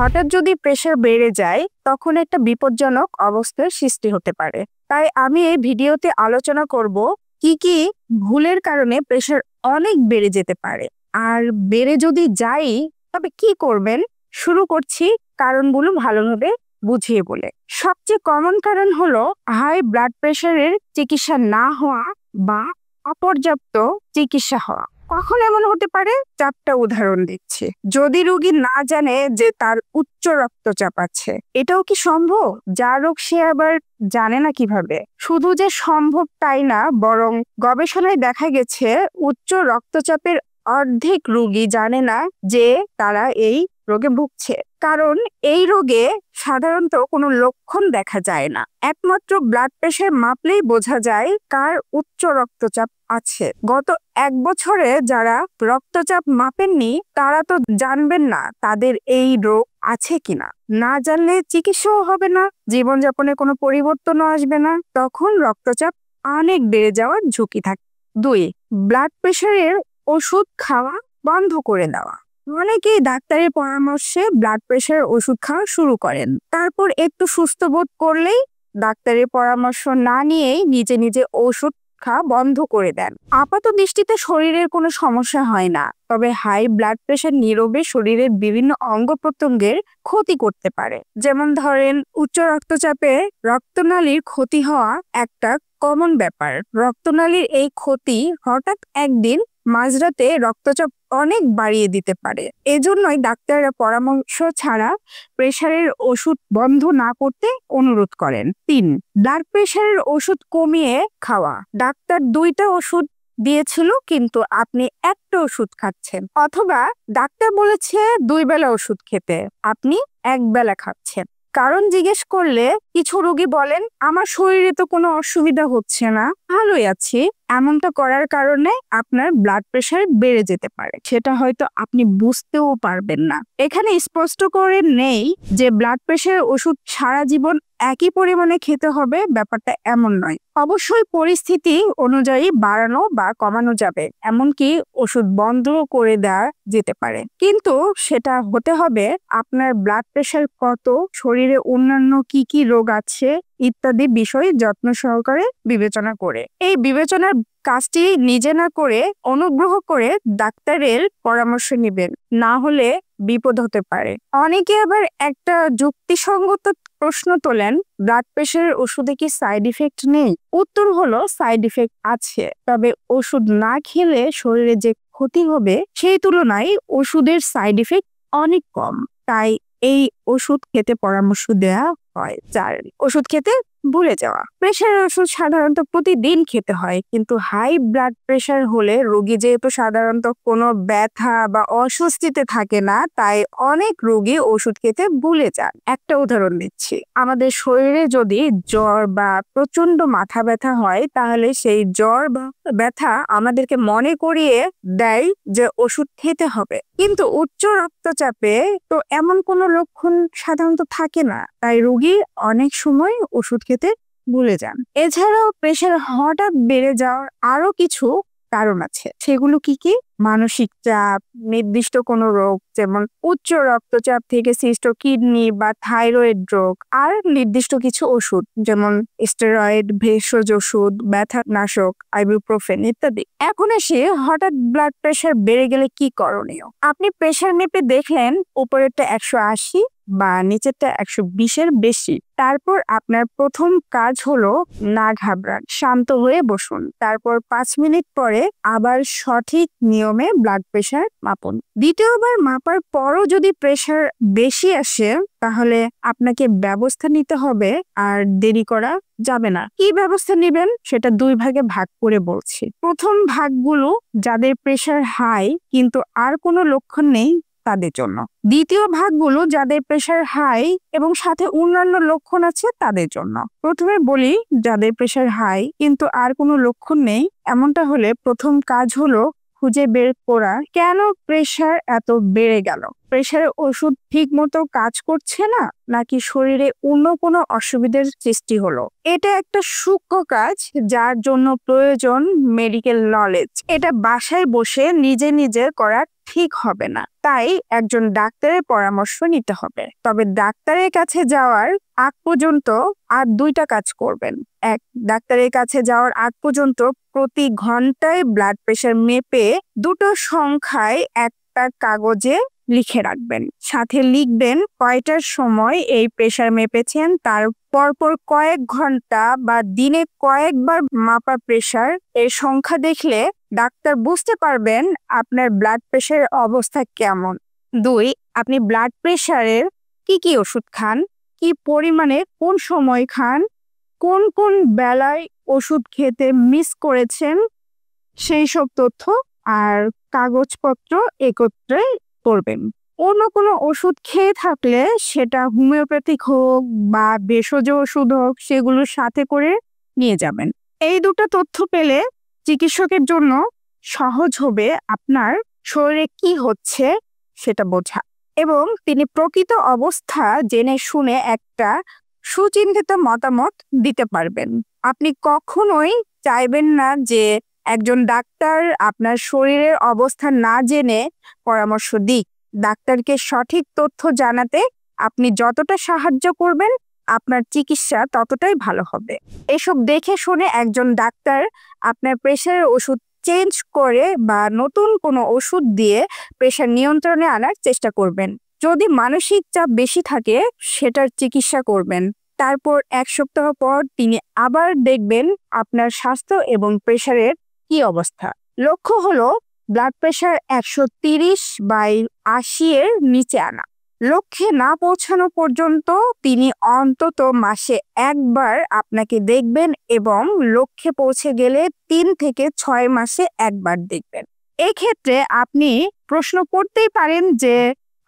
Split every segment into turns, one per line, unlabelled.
হঠাৎ যদি প্রেসার বেড়ে যায় তখন একটা বিপজ্জনক অবস্থার সৃষ্টি হতে পারে। তাই আমি এই ভিডিওতে আলোচনা করব কি কি ভুলের কারণে প্রেসার অনেক বেড়ে যেতে পারে, আর বেড়ে যদি যাই তবে কি করবেন। শুরু করছি কারণগুলো ভালোভাবে বুঝিয়ে বলে। সবচেয়ে কমন কারণ হলো হাই ব্লাড প্রেশারের চিকিৎসা না হওয়া বা অপর্যাপ্ত চিকিৎসা হওয়া। কখন এমন হতে পারে? 4টা উদাহরণ দিচ্ছি। যদি রোগী না জানে যে তার উচ্চ রক্তচাপ আছে, এটাও কি সম্ভব? যা রোগ সে আবার জানে না কিভাবে। শুধু যে সম্ভব তাই না, বরং গবেষণায় দেখা গেছে উচ্চ রক্তচাপের অর্ধেক রোগী জানে না যে তারা এই রোগে ভুগছে, কারণ এই রোগে সাধারণত কোনো লক্ষণ দেখা যায় না। একমাত্র ব্লাড প্রেশার মাপলেই বোঝা যায় কার উচ্চ রক্তচাপ আছে। গত 1 বছরে যারা রক্তচাপ মাপেননি তারা তো জানবেন না তাদের এই রোগ আছে কিনা। না জানলে চিকিৎসাও হবে না, জীবনযাপনে কোনো পরিবর্তনও আসবে না, তখন রক্তচাপ অনেক বেড়ে যাওয়ার ঝুঁকি থাকে। 2, ব্লাড প্রেশারের ওষুধ খাওয়া বন্ধ করে দেওয়া। অনেকেই ডাক্তারের পরামর্শে ব্লাড প্রেশার ওষুধ খাওয়া শুরু করেন, তারপর একটু সুস্থ বোধ করলেই ডাক্তারের পরামর্শ না নিয়েই নিজে নিজে ওষুধ খাওয়া বন্ধ করে দেন। আপাত দৃষ্টিতে শরীরের কোনো সমস্যা হয় না, তবে হাই ব্লাড প্রেশার নীরবে শরীরের বিভিন্ন অঙ্গ প্রত্যঙ্গের ক্ষতি করতে পারে। যেমন ধরেন, উচ্চ রক্তচাপে রক্তনালীর ক্ষতি হওয়া একটা কমন ব্যাপার। রক্তনালীর এই ক্ষতি হঠাৎ একদিন মাঝরাতে রক্তচাপ অনেক বাড়িয়ে দিতে পারে। এজন্যই ডাক্তাররা পরামর্শ ছাড়া প্রেশারের ওষুধ বন্ধ না করতে অনুরোধ করেন। 3, ব্লাড প্রেশারের ওষুধ কমিয়ে খাওয়া। ডাক্তার 2টা ওষুধ দিয়েছিল কিন্তু আপনি একটা ওষুধ খাচ্ছেন, অথবা ডাক্তার বলেছে 2 বেলা ওষুধ খেতে, আপনি 1 বেলা খাচ্ছেন। কারণ জিজ্ঞেস করলে কিছু রোগী বলেন আমার শরীরে তো কোনো অসুবিধা হচ্ছে না, ভালোই আছি। এমনটা করার কারণে আপনার ব্লাড প্রেশার বেড়ে যেতে পারে, সেটা হয়তো আপনি বুঝতেও পারবেন না। এখানে স্পষ্ট করে নেই যে ব্লাড প্রেশারের ওষুধ সারা জীবন একই পরিমাণে খেতে হবে, ব্যাপারটা এমন নয়। অবশ্যই পরিস্থিতি অনুযায়ী বাড়ানো বা কমানো যাবে, এমনকি ওষুধ বন্ধ করে দেওয়া যেতে পারে, কিন্তু সেটা হতে হবে আপনার ব্লাড প্রেশার কত, শরীরে অন্যান্য কি কি রোগ আছে ইত্যাদি বিষয় যত্ন সহকারে বিবেচনা করে। এই বিবেচনার কাজটি নিজে না করে অনুগ্রহ করে ডাক্তারের পরামর্শ নেবেন, না হলে বিপদ হতে পারে। অনেকে আবার একটা যুক্তিসঙ্গত প্রশ্ন তোলেন, ব্লাড প্রেশারের ওষুধে কি সাইড ইফেক্ট নেই? উত্তর হলো সাইড ইফেক্ট আছে, তবে ওষুধ না খেলে শরীরে যে ক্ষতি হবে সেই তুলনায় ওষুধের সাইড ইফেক্ট অনেক কম, তাই এই ওষুধ খেতে পরামর্শ দেওয়া হয়। 4, ওষুধ খেতে ভুলে যাওয়া। প্রেশারের ওষুধ সাধারণত প্রতিদিন খেতে হয়, কিন্তু হাই ব্লাড প্রেশার হলে রোগী যেহেতু সাধারণত কোনো ব্যথা বা অস্বস্তিতে থাকে না, তাই অনেক রোগী ওষুধ খেতে ভুলে যান। একটা উদাহরণ দিচ্ছি, আমাদের শরীরে যদি জ্বর বা প্রচন্ড মাথা ব্যথা হয়, তাহলে সেই জ্বর বা ব্যথা আমাদেরকে মনে করিয়ে দেয় যে ওষুধ খেতে হবে, কিন্তু উচ্চ রক্তচাপে তো এমন কোনো লক্ষণ সাধারণত থাকে না, তাই রোগী অনেক সময় ওষুধ খেতে ভুলে যান। এছাড়াও প্রেশার হঠাৎ বেড়ে যাওয়ার আরো কিছু কারণ আছে, সেগুলো কি কি? মানসিক চাপ, নির্দিষ্ট কোনো রোগ যেমন উচ্চ রক্তচাপ থেকে সৃষ্ট কিডনি বা থাইরয়েড রোগ, আর নির্দিষ্ট কিছু ওষুধ যেমন স্টেরয়েড, ভেষজ ওষুধ, ব্যথানাশক, আইবুপ্রোফেন ইত্যাদি। এখন এসে হঠাৎ ব্লাড প্রেশার বেড়ে গেলে কি করণীয়? আপনি প্রেশার মেপে দেখলেন উপরেরটা 180 বা নিচেরটা 120-এর বেশি। তারপর আপনার প্রথম কাজ হলো না ঘাবড়ান, শান্ত হয়ে বসুন। তারপর 5 মিনিট পরে আবার সঠিক নিয়মে ব্লাড প্রেশার মাপুন। দ্বিতীয়বার মাপার পরও যদি প্রেশার বেশি আসে তাহলে আপনাকে ব্যবস্থা নিতে হবে, আর দেরি করা যাবে না। কি ব্যবস্থা নেবেন সেটা 2 ভাগে ভাগ করে বলছি। প্রথম ভাগগুলো যাদের প্রেশার হাই কিন্তু আর কোনো লক্ষণ নেই তাদের জন্য। দ্বিতীয় ভাগগুলো যাদের প্রেশার হাই এবং সাথে অন্যান্য লক্ষণ আছে তাদের জন্য। প্রথমে বলি যাদের প্রেশার হাই কিন্তু আর কোনো লক্ষণ নেই, এমনটা হলে প্রথম কাজ হলো খুঁজে বের করা কেন প্রেশার এত বেড়ে গেল। প্রেশারের ওষুধ ঠিক মতো কাজ করছে না, নাকি শরীরে অন্য কোনো অসুবিধার সৃষ্টি হলো? এটা একটা সূক্ষ্ম কাজ যার জন্য প্রয়োজন মেডিকেল নলেজ। এটা বাসায় বসে নিজে নিজে করার ঠিক হবে না। তাই একজন ডাক্তারের পরামর্শ নিতে হবে। তবে ডাক্তারের কাছে যাওয়ার আগ পর্যন্ত আর দুইটা কাজ করবেন। এক, ডাক্তারের কাছে যাওয়ার আগ পর্যন্ত প্রতি ঘন্টায় ব্লাড প্রেশার মেপে দুটো সংখ্যায় একটা কাগজে লিখে রাখবেন। সাথে লিখবেন কয়টার সময় এই প্রেশার মেপেছেন, তার পরপর কয়েক ঘন্টা বা দিনে কয়েকবার মাপা প্রেশার এর সংখ্যা দেখলে ডাক্তার বুঝতে পারবেন আপনার ব্লাড প্রেশারের অবস্থা কেমন। 2, আপনি ব্লাড প্রেশারের কি ওষুধ খান, কি পরিমাণে কোন সময় খান, কোন কোন বেলায় ওষুধ খেতে মিস করেছেন, সেই সব তথ্য আর কাগজপত্র একত্রে করবেন। অন্য কোনো ওষুধ খেয়ে থাকলে সেটা হোমিওপ্যাথিক হোক বা ভেষজ ওষুধ হোক, সেগুলোর সাথে করে নিয়ে যাবেন। এই দুটো তথ্য পেলে চিকিৎসকের জন্য সহজ হবে আপনার শরীরে কি হচ্ছে সেটা বোঝা, এবং তিনি প্রকৃত অবস্থা জেনে শুনে একটা সুচিন্তিত মতামত দিতে পারবেন। আপনি কখনোই চাইবেন না যে একজন ডাক্তার আপনার শরীরের অবস্থা না জেনে পরামর্শ দিক। ডাক্তারকে সঠিক তথ্য জানাতে আপনি যতটা সাহায্য করবেন, আপনার চিকিৎসা ততটাই ভালো হবে। এসব দেখে শুনে একজন ডাক্তার আপনার প্রেশারের ওষুধ চেঞ্জ করে বা নতুন কোনো ওষুধ দিয়ে প্রেশার নিয়ন্ত্রণে আনার চেষ্টা করবেন। যদি মানসিক চাপ বেশি থাকে, সেটার চিকিৎসা করবেন। তারপর 1 সপ্তাহ পর তিনি আবার দেখবেন আপনার স্বাস্থ্য এবং প্রেশারের কি অবস্থা। লক্ষ্য হলো ব্লাড প্রেশার 130/80 এর নিচে আনা। লক্ষ্যে না পৌঁছানো পর্যন্ত তিনি অন্তত মাসে একবার আপনাকে দেখবেন এবং লক্ষ্যে পৌঁছে গেলে 3 থেকে 6 মাসে একবার দেখবেন। এক্ষেত্রে আপনি প্রশ্ন করতেই পারেন যে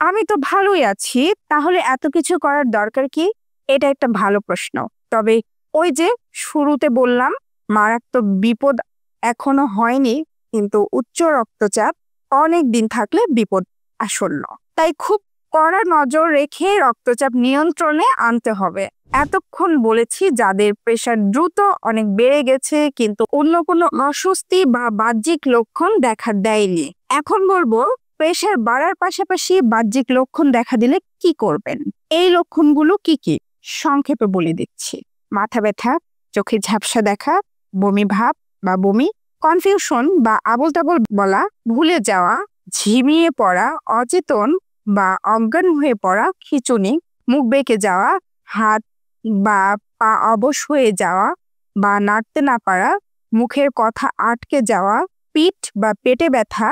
আমি তো ভালোই আছি, তাহলে এত কিছু করার দরকার কি? এটা একটা ভালো প্রশ্ন। তবে ওই যে শুরুতে বললাম, মারাত্মক বিপদ এখনো হয়নি, কিন্তু উচ্চ রক্তচাপ অনেক দিন থাকলে বিপদ আসন্ন। তাই খুব কড়া নজর রেখে রক্তচাপ নিয়ন্ত্রণে আনতে হবে। এতক্ষণ বলেছি যাদের প্রেশার দ্রুত অনেক বেড়ে গেছে কিন্তু অন্য কোনো অস্বস্তি বা বাহ্যিক লক্ষণ দেখা দেয়নি। এখন বলবো প্রেশার বাড়ার পাশাপাশি বাহ্যিক লক্ষণ দেখা দিলে কি করবেন। এই লক্ষণগুলো কি কি সংক্ষেপে বলে দিচ্ছি। মাথা ব্যথা, চোখে ঝাপসা দেখা, বমি ভাব বা বমি, কনফিউশন বা আবোল তাবোল বলা, ভুলে যাওয়া, ঝিমিয়ে পড়া, অচেতন বা অজ্ঞান হয়ে পড়া, খিঁচুনি, মুখ বেঁকে যাওয়া, হাত বা পা অবশ হয়ে যাওয়া বা নাড়তে না পারা, মুখের কথা আটকে যাওয়া, পিঠ বা পেটে ব্যথা,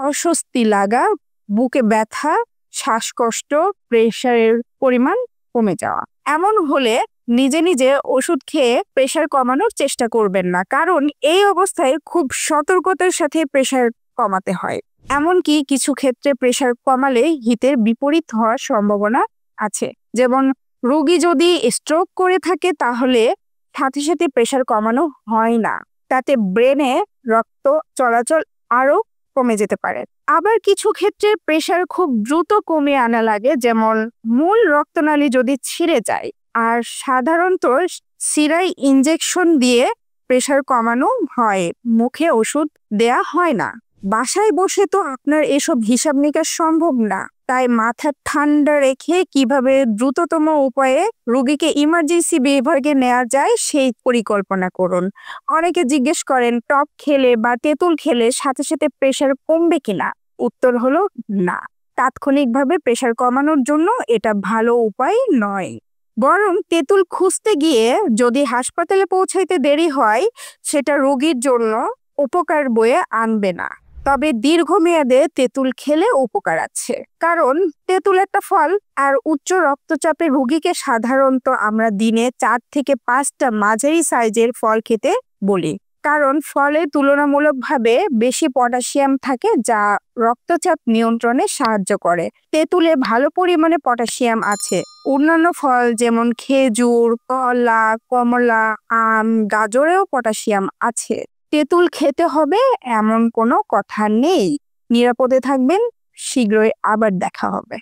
অস্বস্তি লাগা, বুকে ব্যথা, শ্বাসকষ্ট, প্রেশারের পরিমাণ কমে যাওয়া। এমন হলে নিজে নিজে ওষুধ খেয়ে প্রেশার কমানোর চেষ্টা করবেন না, কারণ এই অবস্থায় খুব সতর্কতার সাথে প্রেশার কমাতে হয়। এমনকি কিছু ক্ষেত্রে প্রেশার কমালে হিতের বিপরীত হওয়ার সম্ভাবনা আছে। যেমন রোগী যদি স্ট্রোক করে থাকে তাহলে সাথে সাথে প্রেশার কমানো হয় না, তাতে ব্রেনে রক্ত চলাচল আরো কমে যেতে পারে। আবার কিছু ক্ষেত্রে প্রেশার খুব দ্রুত কমিয়ে আনা লাগে, যেমন মূল রক্তনালী যদি ছিঁড়ে যায়। আর সাধারণত সিরাই ইনজেকশন দিয়ে প্রেশার কমানো হয়, মুখে ওষুধ দেয়া হয় না। বাসায় বসে তো আপনার এসব হিসাব নিকাশ সম্ভব না, তাই মাথা ঠান্ডা রেখে কিভাবে দ্রুততম উপায়ে রোগীকে ইমার্জেন্সি বিভাগে নেওয়া যায় সেই পরিকল্পনা করুন। অনেকে জিজ্ঞেস করেন টক খেলে বা তেঁতুল খেলে সাথে সাথে প্রেশার কমবে কিনা। উত্তর হলো না, তাৎক্ষণিকভাবে প্রেশার কমানোর জন্য এটা ভালো উপায় নয়। বরং তেঁতুল খুঁজতে গিয়ে যদি হাসপাতালে পৌঁছাইতে দেরি হয়, সেটা রোগীর জন্য উপকার বয়ে আনবে না। তবে দীর্ঘমেয়াদে তেঁতুল খেলে উপকার আছে, কারণ তেঁতুল একটা ফল। আর উচ্চ রক্তচাপের রোগীকে সাধারণত আমরা দিনে 4 থেকে 5টা মাঝারি সাইজের ফল খেতে বলি, কারণ ফলে তুলনামূলকভাবে বেশি পটাশিয়াম থাকে যা রক্তচাপ নিয়ন্ত্রণে সাহায্য করে। তেঁতুলে ভালো পরিমাণে পটাশিয়াম আছে। অন্যান্য ফল যেমন খেজুর, কলা, কমলা, আম, গাজরেও পটাশিয়াম আছে। তেঁতুল খেতে হবে এমন কোনো কথা নেই। নিরাপদে থাকবেন। শীঘ্রই আবার দেখা হবে।